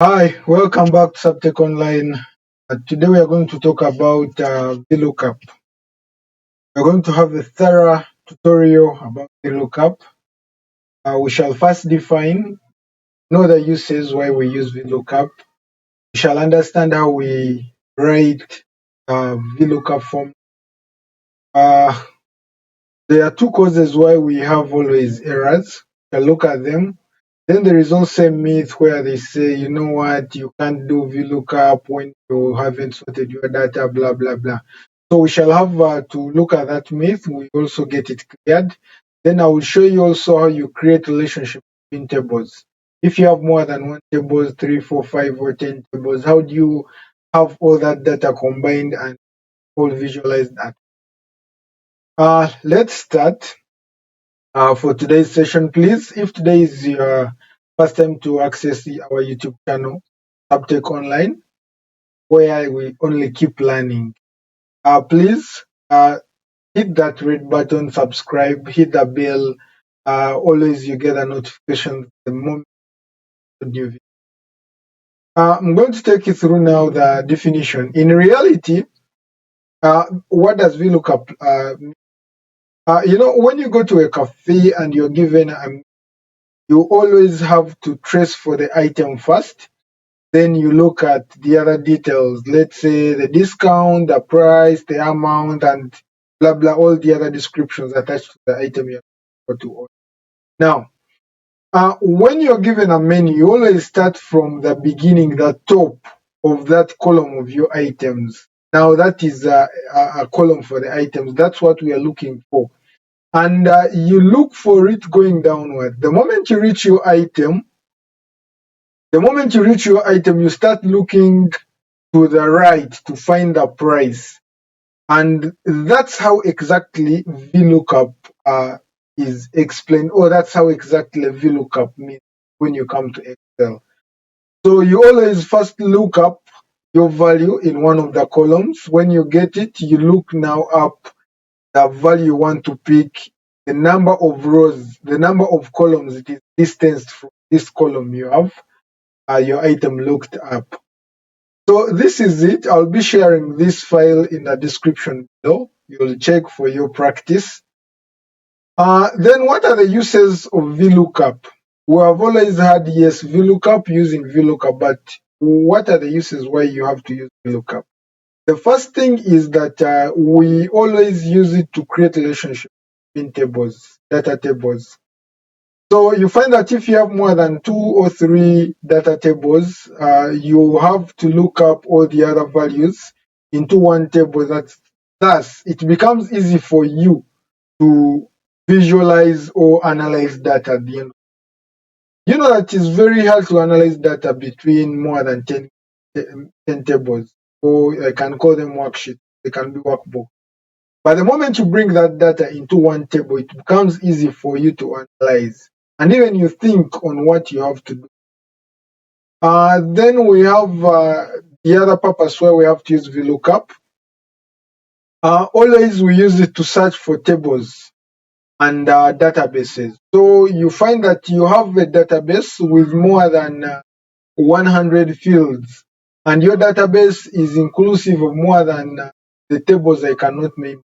Hi, welcome back to Subtech Online. Today we are going to talk about VLOOKUP. We're going to have a thorough tutorial about VLOOKUP. We shall first define, know the uses why we use VLOOKUP. We shall understand how we write VLOOKUP form. Uh, there are two causes why we have always errors. We'll look at them. Then there is also a myth where they say, you know what, you can't do VLOOKUP when you haven't sorted your data, blah, blah, blah. So we shall have to look at that myth. We also get it cleared. Then I will show you also how you create relationship between tables. If you have more than one table, 3, 4, 5, or 10 tables, how do you have all that data combined and all visualized that? Let's start. For today's session, please, if today is your first time to access our YouTube channel, Subtech Online, where we only keep learning, please hit that red button, subscribe, hit the bell. Always you get a notification the moment new video. I'm going to take you through now the definition. In reality, what does VLOOKUP when you go to a cafe and you're given you always have to trace for the item first. Then you look at the other details. Let's say the discount, the price, the amount, and blah blah, all the other descriptions attached to the item you're going to order. Now, when you're given a menu, you always start from the beginning, the top of that column of your items. Now that is a column for the items. That's what we are looking for. And you look for it going downward. The moment you reach your item, you start looking to the right to find the price. And that's how exactly VLOOKUP is explained, or that's how exactly VLOOKUP means when you come to Excel. So you always first look up your value in one of the columns. When you get it, you look now up the value you want to pick, the number of rows, the number of columns it is distanced from this column you have your item looked up. So this is it. I'll be sharing this file in the description below. You'll check for your practice. Then what are the uses of VLOOKUP? We have always had, yes, VLOOKUP using VLOOKUP, but what are the uses why you have to use VLOOKUP? The first thing is that we always use it to create relationships in tables, data tables. So you find that if you have more than 2 or 3 data tables, you have to look up all the other values into one table. Thus, it becomes easy for you to visualize or analyze data at the end. You know that it's very hard to analyze data between more than 10 tables, or I can call them worksheets. They can be workbook. But the moment you bring that data into one table, it becomes easy for you to analyze. And even you think on what you have to do. Then we have the other purpose where we have to use VLOOKUP. Always we use it to search for tables and databases. So you find that you have a database with more than 100 fields, and your database is inclusive of more than the tables I cannot name.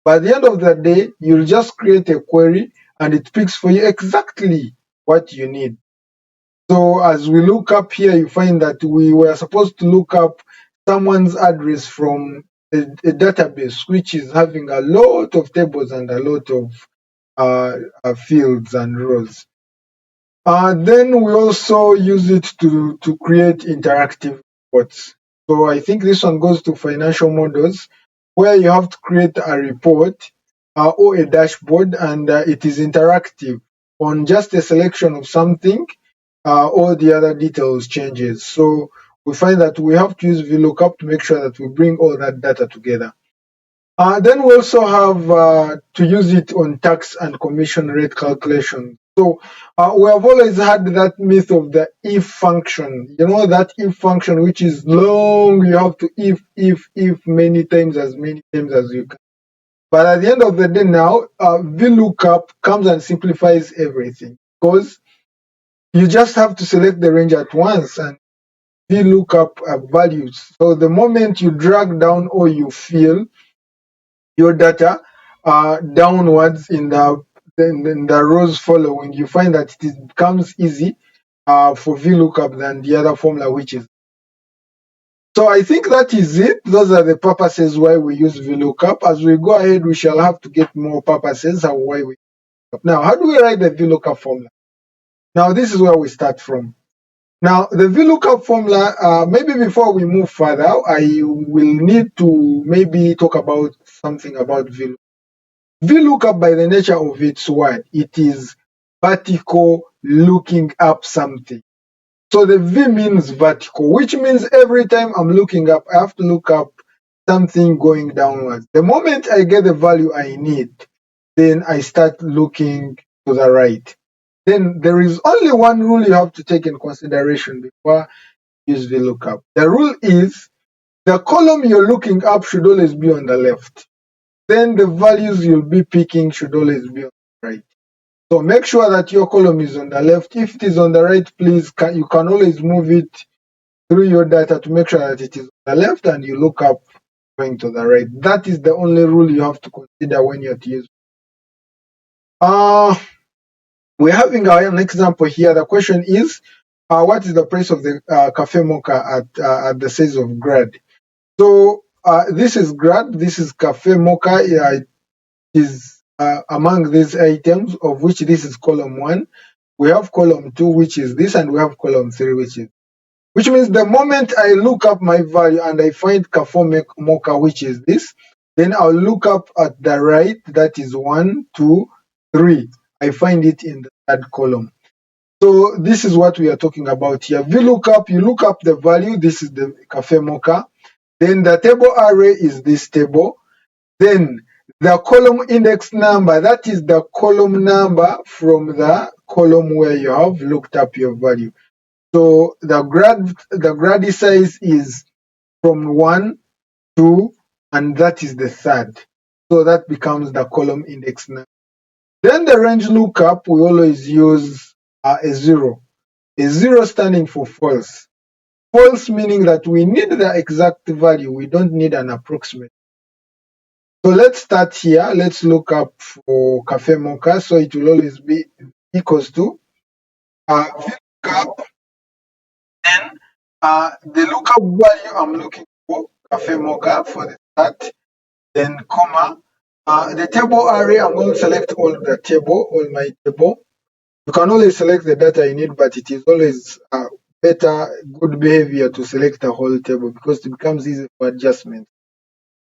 By the end of the day, you'll just create a query and it picks for you exactly what you need. So as we look up here, you find that we were supposed to look up someone's address from a database which is having a lot of tables and a lot of fields and rows. Then we also use it to create interactive reports. So I think this one goes to financial models, where you have to create a report or a dashboard, and it is interactive on just a selection of something. All the other details changes. So we find that we have to use VLOOKUP to make sure that we bring all that data together. Then we also have to use it on tax and commission rate calculation. So we have always had that myth of the if function. You know, that if function which is long, you have to if many times as you can. But at the end of the day now, VLOOKUP comes and simplifies everything, because you just have to select the range at once and VLOOKUP values. So the moment you drag down or you fill your data downwards in the rows following, you find that it becomes easy for VLOOKUP than the other formula, which is. So I think that is it. Those are the purposes why we use VLOOKUP. As we go ahead, we shall have to get more purposes of why we. Now, how do we write the VLOOKUP formula? Now, this is where we start from. Now, the VLOOKUP formula, maybe before we move further, I will need to maybe talk about something about VLOOKUP. VLOOKUP, by the nature of its word, it is vertical looking up something. So the V means vertical, which means every time I'm looking up, I have to look up something going downwards. The moment I get the value I need, then I start looking to the right. Then there is only one rule you have to take in consideration before you use VLOOKUP. The rule is the column you're looking up should always be on the left. Then the values you'll be picking should always be on the right. So make sure that your column is on the left. If it is on the right, please, you can always move it through your data to make sure that it is on the left and you look up going to the right. That is the only rule you have to consider when you're using. We're having an example here. The question is, what is the price of the Cafe Mocha at the size of grad? So this is grad, this is Cafe Mocha. It is among these items, of which this is column 1. We have column 2, which is this, and we have column 3, which means the moment I look up my value and I find Cafe Mocha, which is this, then I'll look up at the right, that is 1, 2, 3. I find it in the third column. So this is what we are talking about here. VLOOKUP, you look up the value. This is the Cafe Mocha. Then the table array is this table. Then the column index number, that is the column number from the column where you have looked up your value. So the grad size is from 1, 2, and that is the third. So that becomes the column index number. Then the range lookup, we always use a 0. A 0 standing for false. False meaning that we need the exact value. We don't need an approximate. So let's start here. Let's look up for Cafe Mocha. So it will always be equals to VLOOKUP. Then the lookup value I'm looking for Cafe Mocha for the start. Then comma. The table array, I'm going to select all my table. You can always select the data you need, but it is always good behavior to select the whole table because it becomes easy for adjustment.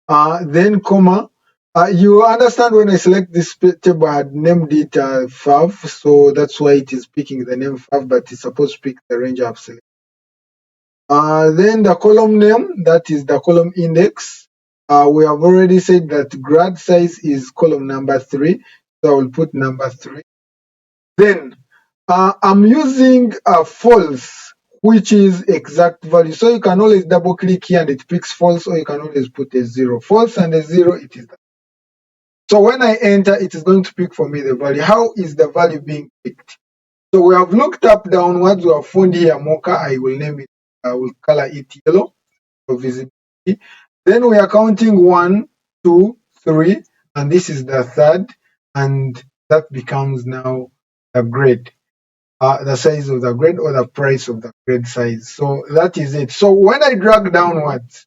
Then comma. You understand when I select this table, I had named it FAV, so that's why it is picking the name FAV, but it's supposed to pick the range I've selected. Then the column name, that is the column index. We have already said that grad size is column number 3, so I will put number 3. Then I'm using a false, which is exact value. So you can always double click here and it picks false, or you can always put a 0. False and a 0, it is that. So when I enter, it is going to pick for me the value. How is the value being picked? So we have looked up downwards. We have found here Mocha. I will name it. I will color it yellow for visibility. Then we are counting 1, 2, 3, and this is the third, and that becomes now the grade. The size of the grade or the price of the grade size. So that is it. So when I drag downwards,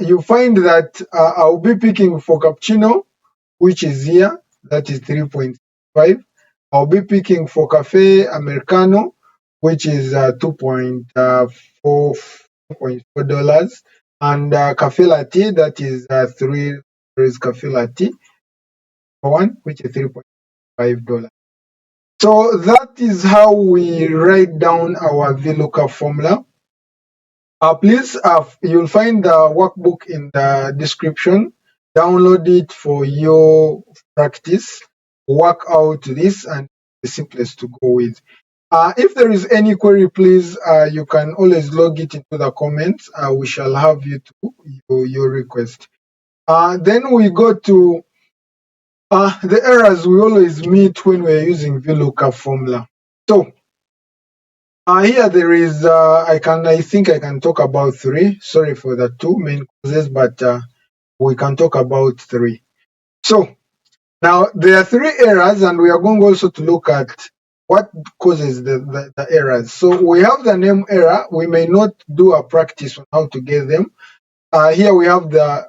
you find that I'll be picking for cappuccino, which is here, that is 3.5. I'll be picking for cafe americano, which is $2.4, and cafe latte, that is 3. There is cafe latte for one, which is $3.5. So that is how we write down our VLOOKUP formula. Please, you'll find the workbook in the description. Download it for your practice. Work out this, and the simplest to go with. If there is any query, please, you can always log it into the comments. We shall have you to your request. Then we go to the errors we always meet when we're using VLOOKUP formula. So Here there is, I think I can talk about three. Sorry for the two main causes, but we can talk about three. So now there are three errors, and we are going also to look at what causes the errors. So we have the name error. We may not do a practice on how to get them. Here we have the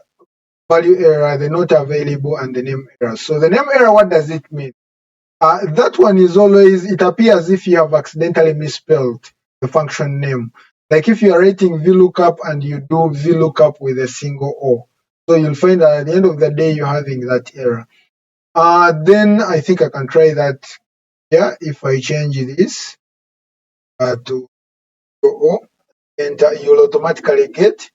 value error, the not available, and the name error. So the name error, what does it mean? That one is always, it appears if you have accidentally misspelled the function name. Like if you are writing VLOOKUP and you do VLOOKUP with a single O. So you'll find that at the end of the day, you're having that error. Then I think I can try that here. If I change this to O, and you'll automatically get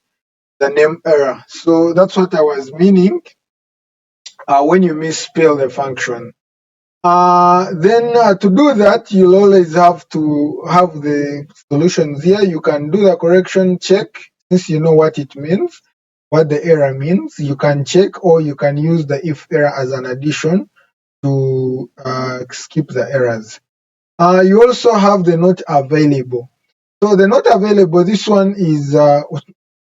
the name error. So that's what I was meaning when you misspell the function. Then to do that, you'll always have to have the solutions here. You can do the correction check since you know what it means, what the error means. You can check, or you can use the if error as an addition to skip the errors. You also have the not available. So the not available, this one is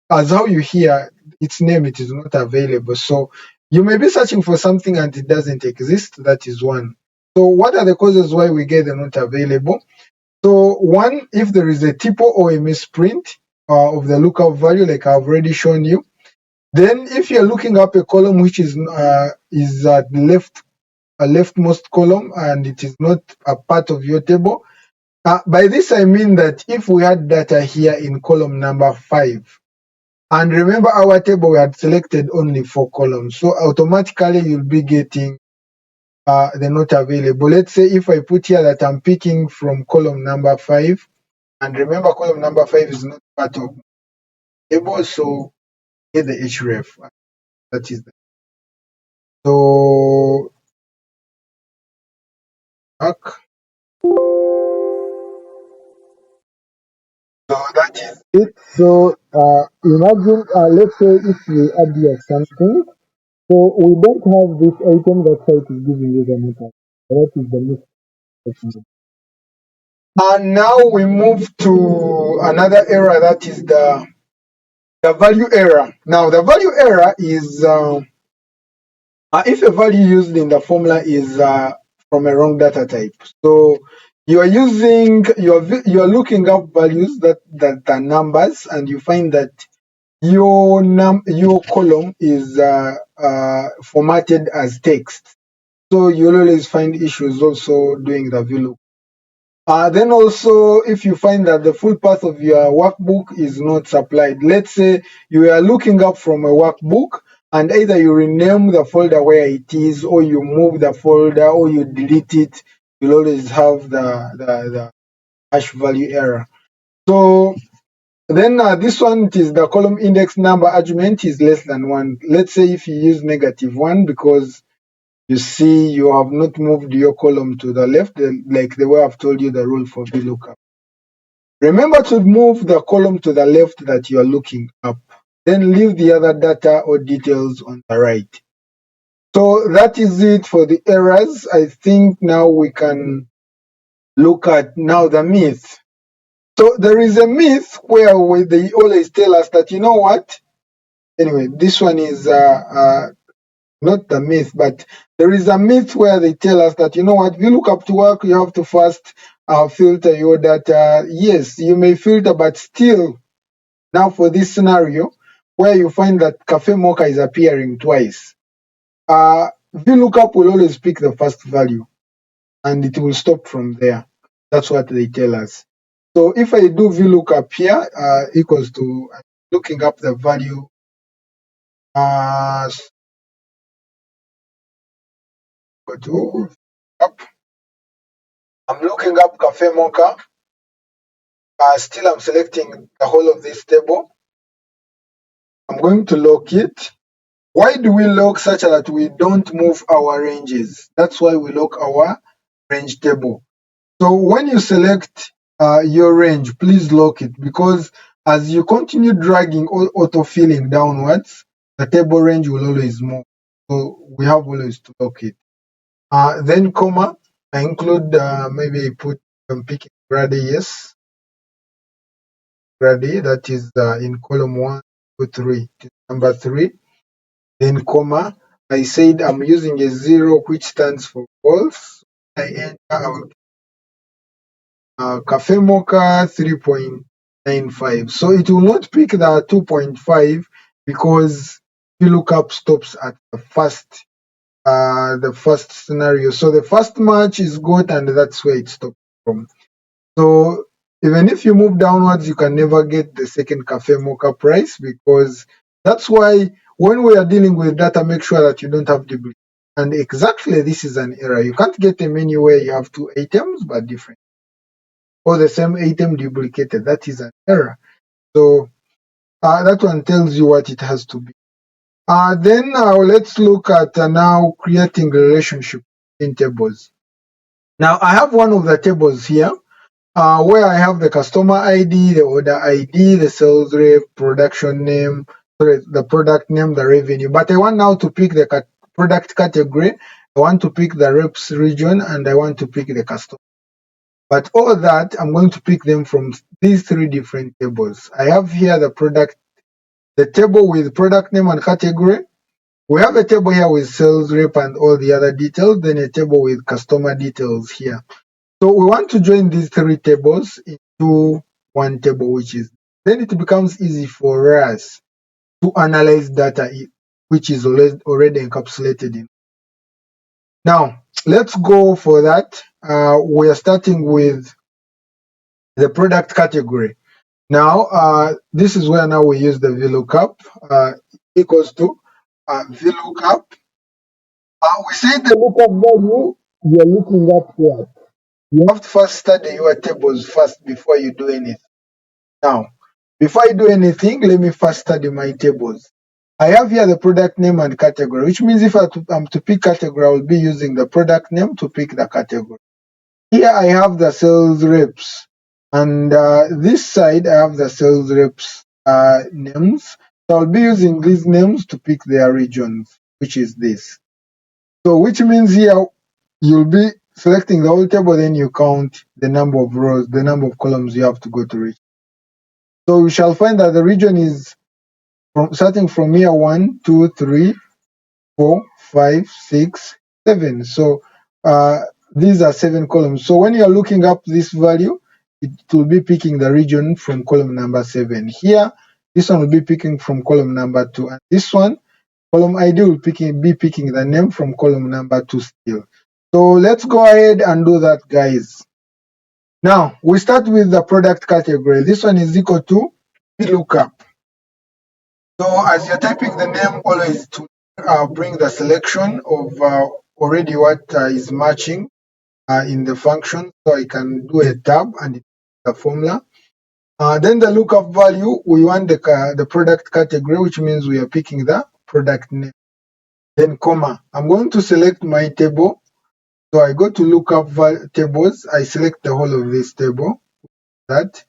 as how you hear its name, it is not available. So you may be searching for something and it doesn't exist. That is one. So what are the causes why we get the not available? So one, if there is a typo or a misprint of the lookup value, like I've already shown you. Then if you're looking up a column which is at the left, a leftmost column, and it is not a part of your table. By this I mean that if we had data here in column number 5, and remember our table we had selected only 4 columns, so automatically you'll be getting the not available. Let's say if I put here that I'm picking from column number 5, and remember column number 5 is not part of the table, so get the href. That is so back. So that is it. So imagine, let's say if we add here something, so we don't have this item, that's why it is giving you the method. That is the mistake. And now we move to another error, that is the value error. Now the value error is if a value used in the formula is from a wrong data type. So you are looking up values that are numbers, and you find that your column is formatted as text. So you'll always find issues also doing the VLOOKUP. Then also, if you find that the full path of your workbook is not supplied, let's say you are looking up from a workbook and either you rename the folder where it is, or you move the folder, or you delete it, you'll always have the hash value error. So then this one, it is the column index number argument is less than 1. Let's say if you use -1 because you see you have not moved your column to the left, like the way I've told you the rule for VLOOKUP. Remember to move the column to the left that you are looking up. Then leave the other data or details on the right. So that is it for the errors. I think now we can look at now the myth. So there is a myth where they always tell us that, you know what? Anyway, this one is not the myth, but there is a myth where they tell us that, you know what, VLOOKUP to work, you have to first filter your data. Yes, you may filter, but still, now for this scenario, where you find that Cafe Mocha is appearing twice, VLOOKUP will always pick the first value, and it will stop from there. That's what they tell us. So if I do VLOOKUP here, equals to looking up the value to up. I'm looking up Cafe Mocha. Still, I'm selecting the whole of this table. I'm going to lock it. Why do we lock such that we don't move our ranges? That's why we lock our range table. So when you select your range, please lock it, because as you continue dragging or auto-filling downwards, the table range will always move. So we have always to lock it. Then comma, I include maybe put picking grade yes. already, that is in column 1, 2, 3, number 3, then comma. I said I'm using a 0 which stands for false. I enter, I will Cafe Mocha 3.95. So it will not pick the 2.5 because VLOOKUP stops at the first scenario. So the first match is good and that's where it stops from. So even if you move downwards, you can never get the second Cafe Mocha price, because that's why when we are dealing with data, make sure that you don't have duplicate. And exactly this is an error. You can't get a menu where you have two items but different, or the same item duplicated. That is an error. So that one tells you what it has to be. Then let's look at now creating relationship in tables. Now I have one of the tables here where I have the customer ID, the order ID, the sales rep, production name, sorry, the product name, the revenue. But I want now to pick the product category. I want to pick the reps region, and I want to pick the customer. But all that, I'm going to pick them from these three different tables. I have here the table with product name and category. We have a table here with sales rep and all the other details, then a table with customer details here. So we want to join these three tables into one table, then it becomes easy for us to analyze data which is already encapsulated in. Now, let's go for that. We are starting with the product category. Now, this is where now we use the VLOOKUP equals to VLOOKUP. We say the lookup value you're looking up here. You have to first study your tables first before you do anything. Now, before I do anything, let me first study my tables. I have here the product name and category, which means if I'm to pick category, I will be using the product name to pick the category. Here I have the sales reps, and this side I have the sales reps names. So I'll be using these names to pick their regions, which is this. So which means here you'll be selecting the whole table, then you count the number of rows, the number of columns you have to go to reach. So we shall find that the region is starting from here 1, 2, 3, 4, 5, 6, 7. So these are 7 columns. So when you're looking up this value, it will be picking the region from column number 7. Here, this one will be picking from column number 2. And this one, column ID, will be picking the name from column number 2 still. So let's go ahead and do that, guys. Now, we start with the product category. This one is equal to VLOOKUP. So as you're typing the name, always to bring the selection of already what is matching in the function. So I can do a tab and the formula. Then the lookup value, we want the product category, which means we are picking the product name. Then comma. I'm going to select my table. So I go to lookup tables. I select the whole of this table. That.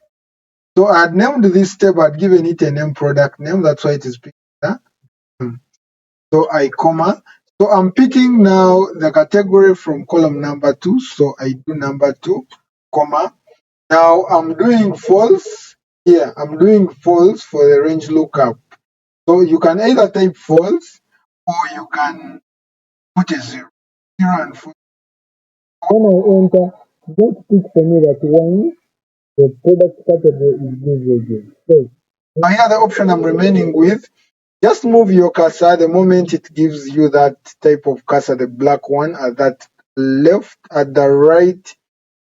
So I had named this table, I'd given it a name, product name. That's why it is picking that. So I comma. So I'm picking now the category from column number 2. So I do number 2, comma. Now I'm doing false here. I'm doing false for the range lookup. So you can either type false or you can put a 0. 0 and false. When I enter, just pick for me that one, the product category is this region. So now here the option I'm remaining with, just move your cursor the moment it gives you that type of cursor, the black one at that left, at the right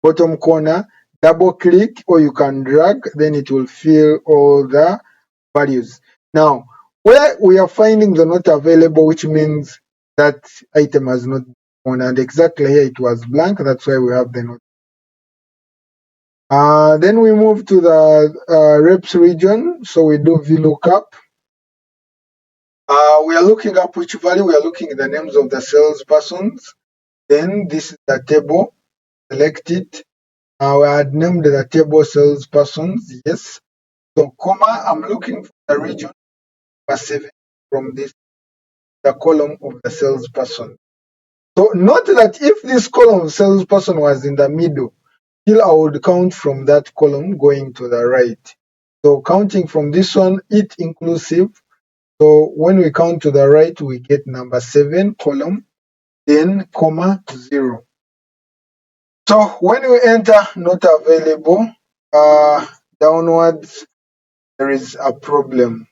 bottom corner, double click or you can drag, then it will fill all the values. Now, where we are finding the not available, which means that item has not been on, and exactly here it was blank, that's why we have the not. Then we move to the reps region, so we do VLOOKUP. We are looking up which value, we are looking at the names of the salespersons. Then this is the table, select it. We had named the table salespersons, yes. So comma, I'm looking for the region number 7 from this, the column of the salesperson. So note that if this column of salesperson was in the middle, still I would count from that column going to the right. So counting from this one, it inclusive. So when we count to the right, we get number 7 column, then comma 0. So when we enter not available, downwards, there is a problem.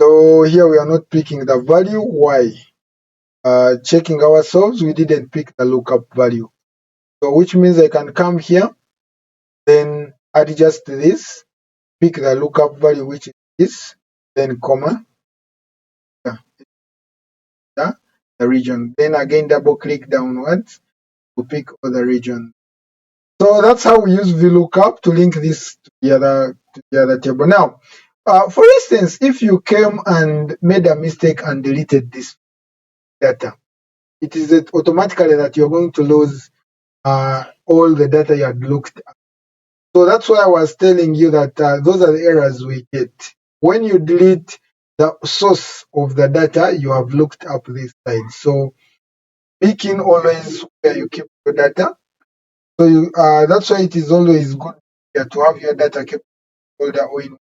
So here we are not picking the value. Why? Checking ourselves, we didn't pick the lookup value. So which means I can come here, then adjust this, pick the lookup value, which is this, then comma, the region. Then again, double click downwards to pick other region. So that's how we use VLOOKUP to link this to the other table. Now, for instance, if you came and made a mistake and deleted this data, it is automatically that you're going to lose all the data you had looked at. So that's why I was telling you that those are the errors we get. When you delete the source of the data, you have looked up this side. So picking always where you keep your data. So that's why it is always good to have your data kept folder or in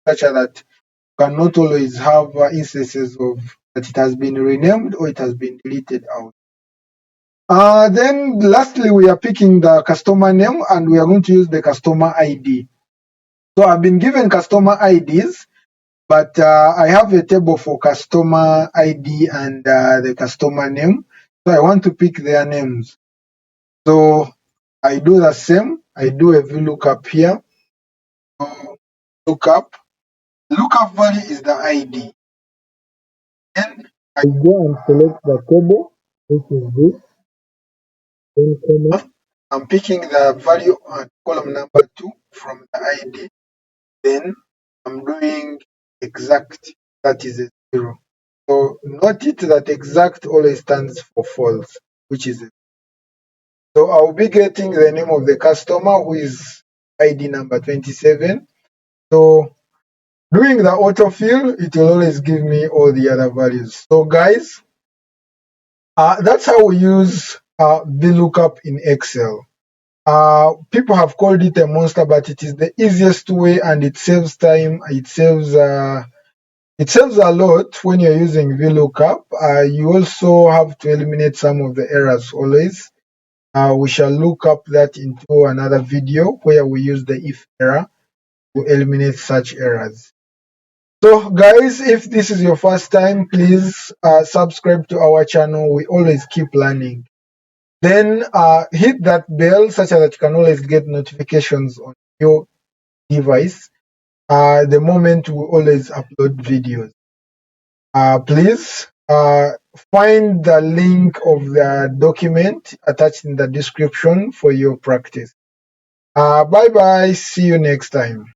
such that you can not always have instances of that it has been renamed or it has been deleted out. Then lastly, we are picking the customer name and we are going to use the customer ID. So I've been given customer IDs, but I have a table for customer ID and the customer name. So I want to pick their names. So I do the same. I do a VLOOKUP here. So lookup value is the ID. Then I go and select the table, which is this. Then comma. I'm picking the value at column number 2 from the ID. Then I'm doing exact, that is a 0. So note it that exact always stands for false, which is it. So I'll be getting the name of the customer, who is ID number 27. So doing the autofill, it will always give me all the other values. So guys, that's how we use VLOOKUP in Excel. People have called it a monster, but it is the easiest way and it saves time. It saves a lot when you're using VLOOKUP. You also have to eliminate some of the errors always. We shall look up that into another video where we use the if error to eliminate such errors. So guys, if this is your first time, please subscribe to our channel. We always keep learning. Then hit that bell such that you can always get notifications on your device the moment we always upload videos. Please find the link of the document attached in the description for your practice. Bye bye. See you next time.